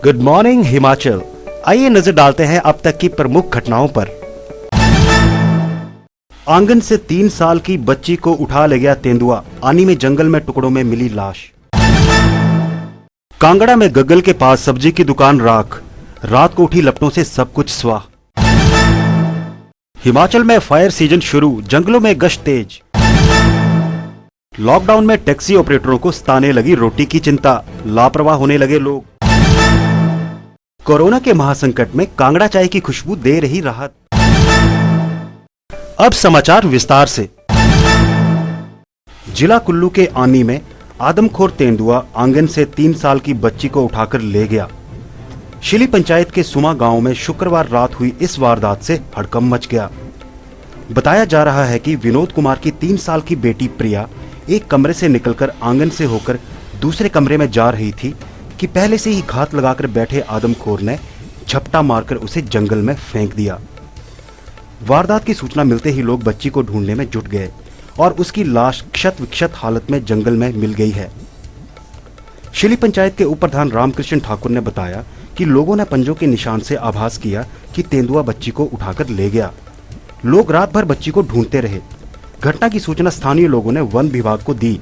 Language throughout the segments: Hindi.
Good morning Himachal. आइए नजर डालते हैं अब तक की प्रमुख घटनाओं पर। आंगन से 3 साल की बच्ची को उठा ले गया तेंदुआ, आनी में जंगल में टुकड़ों में मिली लाश। कांगड़ा में गग्गल के पास सब्जी की दुकान राख, रात को उठी लपटों से सब कुछ स्वाह। हिमाचल में फायर सीजन शुरू, जंगलों में गश्त तेज। लॉकडाउन में टैक्सी ऑपरेटरों को सताने लगी रोटी की चिंता, लापरवाह होने लगे लोग। कोरोना के महासंकट में कांगड़ा चाय की खुशबू दे रही राहत। अब समाचार विस्तार से। जिला कुल्लू के आनी में आदमखोर तेंदुआ आंगन से 3 साल की बच्ची को उठाकर ले गया। शिली पंचायत के सुमा गांव में शुक्रवार रात हुई इस वारदात से हड़कंप मच गया। बताया जा रहा है कि विनोद कुमार की 3 साल की बेटी प्रिया एक कमरे से निकलकर आंगन से होकर दूसरे कमरे में जा रही थी कि पहले से ही घात लगाकर बैठे आदमखोर ने झपटा मारकर उसे जंगल में फेंक दिया। वारदात की सूचना मिलते ही लोग बच्ची को ढूंढने में जुट गए और उसकी लाश क्षत विक्षत हालत में जंगल में मिल गई है। शिली पंचायत के उप प्रधान रामकृष्ण ठाकुर ने बताया कि लोगों ने पंजों के निशान से आभास किया कि तेंदुआ बच्ची को उठाकर ले गया। लोग रात भर बच्ची को ढूंढते रहे। घटना की सूचना स्थानीय लोगों ने वन विभाग को दी।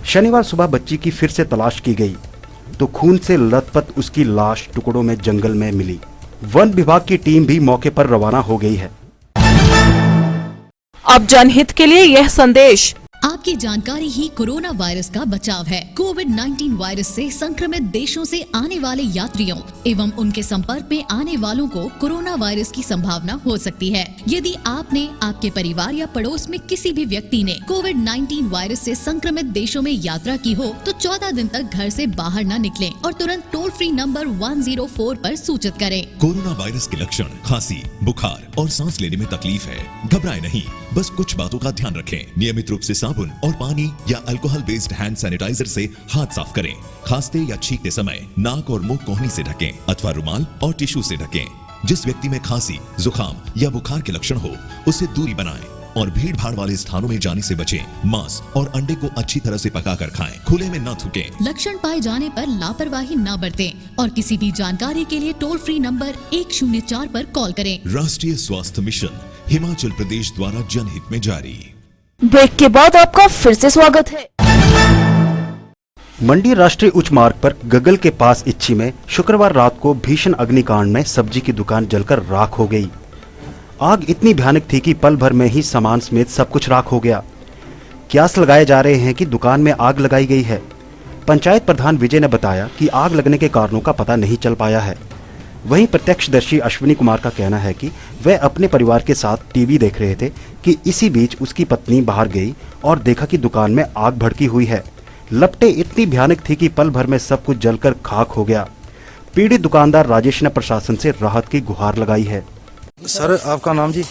शनिवार सुबह बच्ची की फिर से तलाश की गई तो खून से लथपथ उसकी लाश टुकड़ों में जंगल में मिली। वन विभाग की टीम भी मौके पर रवाना हो गई है। अब जनहित के लिए यह संदेश। आपकी जानकारी ही कोरोना वायरस का बचाव है। कोविड-19 वायरस से संक्रमित देशों से आने वाले यात्रियों एवं उनके संपर्क में आने वालों को कोरोना वायरस की संभावना हो सकती है। यदि आपने, आपके परिवार या पड़ोस में किसी भी व्यक्ति ने कोविड-19 वायरस से संक्रमित देशों में यात्रा की हो तो 14 दिन तक घर से बाहर न निकलें और तुरंत टोल फ्री नंबर 104 पर सूचित करें। कोरोना वायरस के लक्षण खांसी, बुखार और सांस लेने में तकलीफ है। घबराएं नहीं, बस कुछ बातों का ध्यान रखें। नियमित रूप से साबुन और पानी या अल्कोहल बेस्ड हैंड सैनिटाइजर से हाथ साफ करें। खांसते या छींकते समय नाक और मुंह कोहनी से ढकें अथवा रुमाल और टिश्यू से ढकें। जिस व्यक्ति में खांसी, जुकाम या बुखार के लक्षण हो उससे दूरी बनाएं और भीड़ भाड़ वाले स्थानों में जाने से बचें। मांस और अंडे को अच्छी तरह से पकाकर खाएं। खुले में न थूकें। लक्षण पाए जाने पर लापरवाही न बरतें और किसी भी जानकारी के लिए टोल फ्री नंबर 104 पर कॉल करें। राष्ट्रीय स्वास्थ्य मिशन हिमाचल प्रदेश द्वारा जनहित में जारी। ब्रेक के बाद आपका फिर से स्वागत है। मंडी राष्ट्रीय उच्च मार्ग पर गग्गल के पास इच्छी में शुक्रवार रात को भीषण अग्निकांड में सब्जी की दुकान जलकर राख हो गई। आग इतनी भयानक थी कि पल भर में ही सामान समेत सब कुछ राख हो गया। क्यास लगाए जा रहे हैं कि दुकान में आग लगाई गई है। पंचायत प्रधान विजय ने बताया कि आग लगने के कारणों का पता नहीं चल पाया है। वहीं प्रत्यक्षदर्शी अश्विनी कुमार का कहना है कि वह अपने परिवार के साथ टीवी देख रहे थे कि इसी बीच उसकी पत्नी बाहर गई और देखा कि दुकान में आग भड़की हुई है। लपटें इतनी भयानक थी कि पल भर में सब कुछ जलकर खाक हो गया। पीड़ित दुकानदार राजेश ने प्रशासन से राहत की गुहार लगाई है। सर, आपका नाम जी?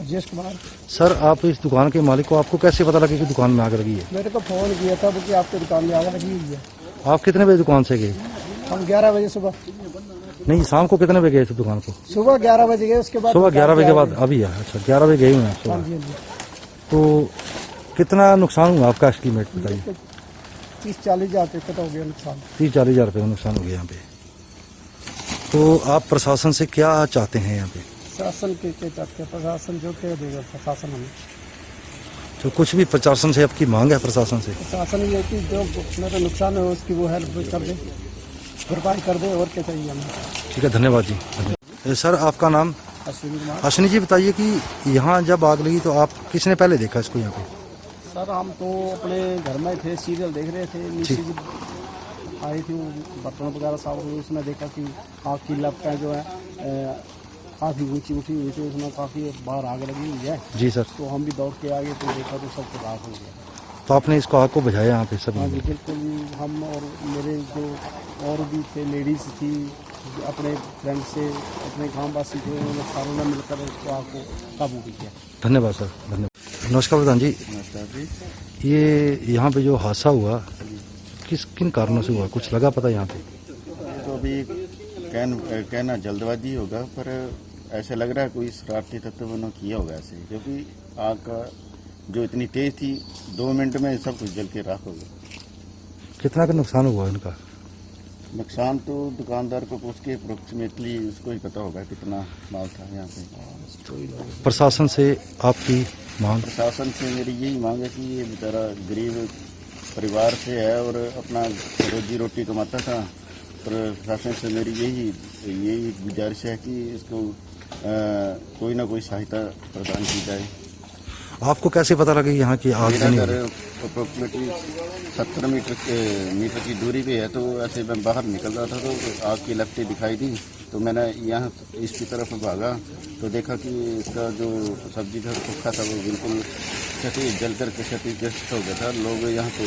राजेश कुमार। सर, आप इस दुकान के मालिक को आपको कैसे पता लगा कि दुकान में आग लगी है? मेरे को फोन किया था कि आपकी दुकान में आग लगी हुई है। आप कितने बजे दुकान से गए? हम 11 बजे सुबह। नहीं, शाम को कितने बजे गए थे दुकान को? सुबह 11 बजे गए, उसके बाद सुबह 11 बजे के बाद अभी है। अच्छा, 11 बजे गए हुए हैं हाँ सुबह। जी, हाँ जी। तो कितना नुकसान हुआ आपका एस्टीमेट बताइए? 30-40 हज़ार रुपये का हो गया नुकसान। 30-40 हज़ार रुपये का नुकसान हो गया यहाँ पे। तो आप प्रशासन से क्या चाहते हैं यहाँ पे? प्रशासन के चाहते हैं, प्रशासन जो कह देगा प्रशासन हमें। तो कुछ भी प्रशासन से आपकी मांग है? प्रशासन से प्रशासन ये कि जो मेरा नुकसान है उसकी वो हेल्प कर दे, भरपाई कर दे, और क्या चाहिए हमें। ठीक है, धन्यवाद जी। धन्यवाद। सर, आपका नाम? अश्विनी कुमार। अश्विनी जी, बताइए कि यहाँ जब आग लगी तो आप किसने पहले देखा इसको यहाँ पे? सर, हम तो अपने घर में थे, सीरियल देख रहे थे। नीचे जी आई थी बर्तन वगैरह साफ हुए, उसने देखा कि आग की लपटें जो है काफ़ी ऊंची उठी हुई थी, उसमें काफ़ी बाहर आग लगी हुई है। जी सर। तो हम भी दौड़ के आगे तो देखा तो सब कुछ आग हो गया। तो आपने इसको आग को बुझाया यहाँ पे सभी? हाँ जी, बिल्कुल। हम और मेरे जो और भी थे, लेडीज़ थी, अपने फ्रेंड से, अपने गाँव वासी थे, उन्होंने सारों ने मिलकर उसको आग को काबू किया। धन्यवाद सर, धन्यवाद। नमस्कार प्रधान जी। नमस्कार जी। ये यहाँ पे जो हादसा हुआ किन कारणों से हुआ, कुछ लगा पता यहाँ पे? तो अभी कहना जल्दबाजी होगा, पर ऐसे लग रहा है कोई शरारती तत्वों ने किया होगा ऐसे, क्योंकि आग का जो इतनी तेज थी 2 मिनट में सब कुछ जल के राख हो गया। कितना का नुकसान हुआ इनका? नुकसान तो दुकानदार को पूछ के अप्रोक्सीमेटली उसको ही पता होगा कितना माल था यहाँ पे। प्रशासन से आपकी मांग? प्रशासन से मेरी यही मांग है कि ये बेचारा गरीब परिवार से है और अपना रोजी रोटी कमाता था। प्रशासन से मेरी यही गुजारिश है कि इसको कोई ना कोई सहायता प्रदान की जाए। आपको कैसे पता लगा यहाँ की आग मेरा नहीं घर हुई? अप्रोक्सीमेटली 70 मीटर की दूरी पे है, तो ऐसे मैं बाहर निकल रहा था तो आग की लपटें दिखाई दी, तो मैंने यहाँ इसकी तरफ भागा तो देखा कि इसका जो सब्जी था सूखा था वो बिल्कुल जलकर के क्षतिग्रस्त हो गया था। लोग यहाँ पे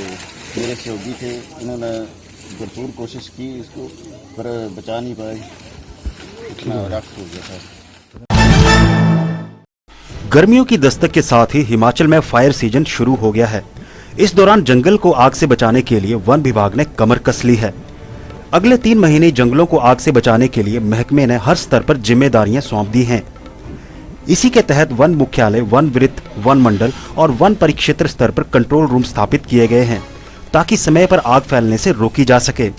मेरे सहयोगी थे, इन्होंने भरपूर कोशिश की इसको, पर बचा नहीं पाए, इतना राख हो गया था। गर्मियों की दस्तक के साथ ही हिमाचल में फायर सीजन शुरू हो गया है। इस दौरान जंगल को आग से बचाने के लिए वन विभाग ने कमर कस ली है। अगले 3 महीने जंगलों को आग से बचाने के लिए महकमे ने हर स्तर पर जिम्मेदारियां सौंप दी हैं। इसी के तहत वन मुख्यालय, वन वृत्त, वन मंडल और वन परिक्षेत्र स्तर पर कंट्रोल रूम स्थापित किए गए हैं ताकि समय पर आग फैलने से रोकी जा सके।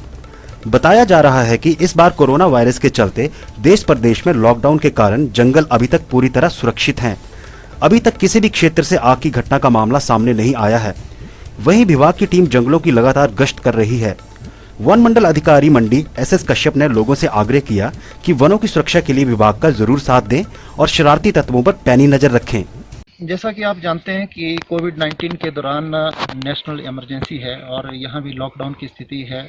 बताया जा रहा है कि इस बार कोरोना वायरस के चलते देश प्रदेश में लॉकडाउन के कारण जंगल अभी तक पूरी तरह सुरक्षित हैं। अभी तक किसी भी क्षेत्र से आग की घटना का मामला सामने नहीं आया है। वहीं विभाग की टीम जंगलों की लगातार गश्त कर रही है। वन मंडल अधिकारी मंडी एसएस कश्यप ने लोगों से आग्रह किया कि वनों की सुरक्षा के लिए विभाग का जरूर साथ दें और शरारती तत्वों पर पैनी नजर रखें। जैसा कि आप जानते हैं कि कोविड-19 के दौरान नेशनल इमरजेंसी है और यहाँ भी लॉकडाउन की स्थिति है।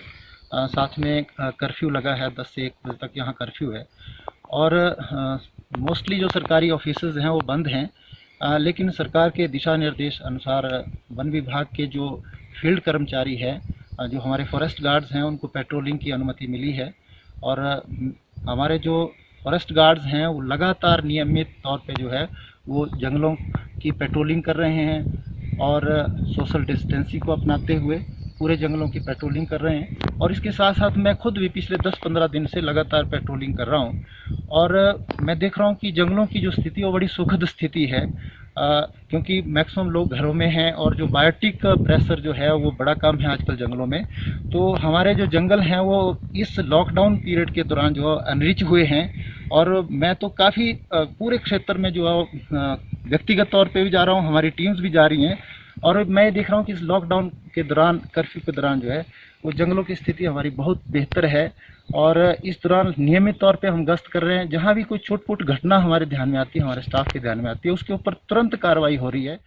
साथ में कर्फ्यू लगा है, 10 से 1 बजे तक यहाँ कर्फ्यू है और मोस्टली जो सरकारी ऑफिसेज हैं वो बंद हैं। लेकिन सरकार के दिशा निर्देश अनुसार वन विभाग के जो फील्ड कर्मचारी हैं, जो हमारे फॉरेस्ट गार्ड्स हैं, उनको पेट्रोलिंग की अनुमति मिली है और हमारे जो फॉरेस्ट गार्ड्स हैं वो लगातार नियमित तौर पे जो है वो जंगलों की पेट्रोलिंग कर रहे हैं और सोशल डिस्टेंसिंग को अपनाते हुए पूरे जंगलों की पेट्रोलिंग कर रहे हैं। और इसके साथ साथ मैं खुद भी पिछले 10-15 दिन से लगातार पेट्रोलिंग कर रहा हूं और मैं देख रहा हूं कि जंगलों की जो स्थिति वो बड़ी सुखद स्थिति है, क्योंकि मैक्सिमम लोग घरों में हैं और जो बायोटिक प्रेशर जो है वो बड़ा कम है आजकल जंगलों में। तो हमारे जो जंगल हैं वो इस लॉकडाउन पीरियड के दौरान जो अनरिच हुए हैं और मैं तो काफ़ी पूरे क्षेत्र में जो है व्यक्तिगत तौर पे भी जा रहा हूँ, हमारी टीम्स भी जा रही हैं और मैं देख रहा हूँ कि इस लॉकडाउन के दौरान, कर्फ्यू के दौरान जो है वो जंगलों की स्थिति हमारी बहुत बेहतर है और इस दौरान नियमित तौर पे हम गश्त कर रहे हैं। जहाँ भी कोई छोट-मोट घटना हमारे ध्यान में आती है, हमारे स्टाफ के ध्यान में आती है, उसके ऊपर तुरंत कार्रवाई हो रही है।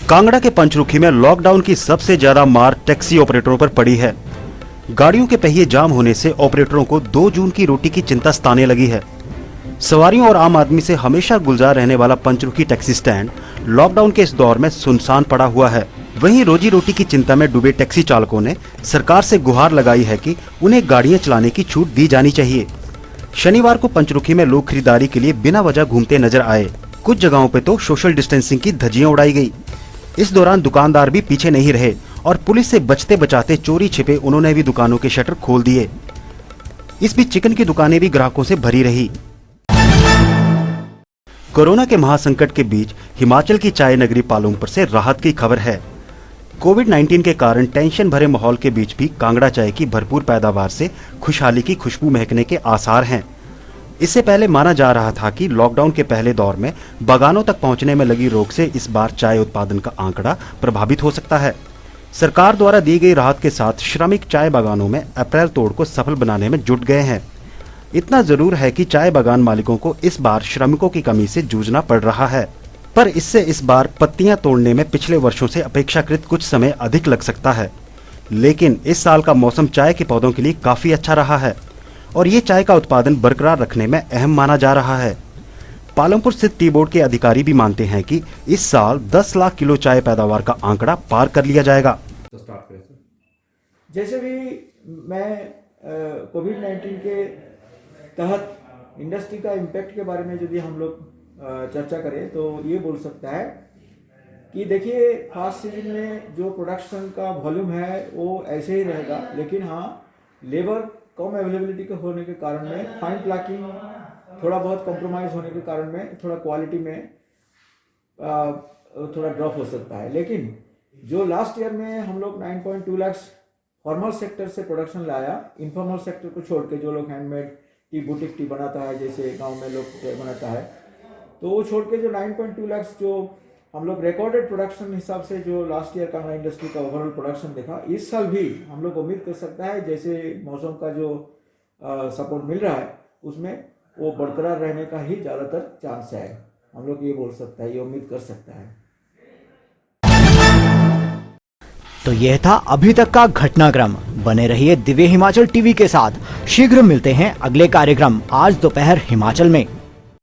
कांगड़ा के पंचरुखी में लॉकडाउन की सबसे ज्यादा मार टैक्सी ऑपरेटरों पर पड़ी है। गाड़ियों के पहिए जाम होने से ऑपरेटरों को 2 जून की रोटी की चिंता सताने लगी है। सवारियों और आम आदमी से हमेशा गुलजार रहने वाला पंचरुखी टैक्सी स्टैंड लॉकडाउन के इस दौर में सुनसान पड़ा हुआ है। वहीं रोजी रोटी की चिंता में डूबे टैक्सी चालकों ने सरकार से गुहार लगाई है कि उन्हें गाड़ियां चलाने की छूट दी जानी चाहिए। शनिवार को पंचरुखी में लोग खरीदारी के लिए बिना वजह घूमते नजर आए। कुछ जगहों पे तो सोशल डिस्टेंसिंग की धज्जियां उड़ाई गई। इस दौरान दुकानदार भी पीछे नहीं रहे और पुलिस से बचते बचाते चोरी छिपे उन्होंने भी दुकानों के शटर खोल दिए। इस बीच चिकन की दुकानें भी ग्राहकों से भरी रही। कोरोना के महासंकट के बीच हिमाचल की चाय नगरी पालमपुर से राहत की खबर है। कोविड-19 के कारण टेंशन भरे माहौल के बीच भी कांगड़ा चाय की भरपूर पैदावार से खुशहाली की खुशबू महकने के आसार हैं। इससे पहले माना जा रहा था कि लॉकडाउन के पहले दौर में बागानों तक पहुंचने में लगी रोक से इस बार चाय उत्पादन का आंकड़ा प्रभावित हो सकता है। सरकार द्वारा दी गई राहत के साथ श्रमिक चाय बागानों में अप्रैल तोड़ को सफल बनाने में जुट गए हैं। इतना जरूर है कि चाय बागान मालिकों को इस बार श्रमिकों की कमी से जूझना पड़ रहा है, पर इससे इस बार पत्तियां तोड़ने में पिछले वर्षों से अपेक्षाकृत कुछ समय अधिक लग सकता है। लेकिन इस साल का मौसम चाय के पौधों के लिए काफी अच्छा रहा है और ये चाय का उत्पादन बरकरार रखने में अहम माना जा रहा है। पालमपुर स्थित टी बोर्ड के अधिकारी भी मानते हैं कि इस साल 10 लाख किलो चाय पैदावार का आंकड़ा पार कर लिया जाएगा। जैसे भी मैं कोविड-19 के तहत इंडस्ट्री का इम्पैक्ट के बारे में यदि हम लोग चर्चा करें तो ये बोल सकता है कि देखिए फास्ट सीजन में जो प्रोडक्शन का वॉल्यूम है वो ऐसे ही रहेगा, लेकिन हाँ लेबर कम अवेलेबिलिटी के होने के कारण में, फाइन प्लकिंग थोड़ा बहुत कॉम्प्रोमाइज़ होने के कारण में थोड़ा क्वालिटी में थोड़ा ड्रॉप हो सकता है। लेकिन जो लास्ट ईयर में हम लोग 9.2 लाख फॉर्मल सेक्टर से प्रोडक्शन लाया, इनफॉर्मल सेक्टर को छोड़ के, जो लोग हैंडमेड टी, बुटीक टी बनाता है, जैसे गांव में लोग बनाता है, तो वो छोड़ के जो 9.2 लाख जो हम लोग रिकॉर्डेड प्रोडक्शन हिसाब से जो लास्ट ईयर कांगड़ा इंडस्ट्री का ओवरऑल प्रोडक्शन देखा, इस साल भी हम लोग उम्मीद कर सकता है जैसे मौसम का जो सपोर्ट मिल रहा है उसमें वो बरकरार रहने का ही ज़्यादातर चांस है। हम लोग ये बोल सकता है, ये उम्मीद कर सकता है। तो यह था अभी तक का घटनाक्रम। बने रहिए दिव्य हिमाचल टीवी के साथ। शीघ्र मिलते हैं अगले कार्यक्रम आज दोपहर हिमाचल में।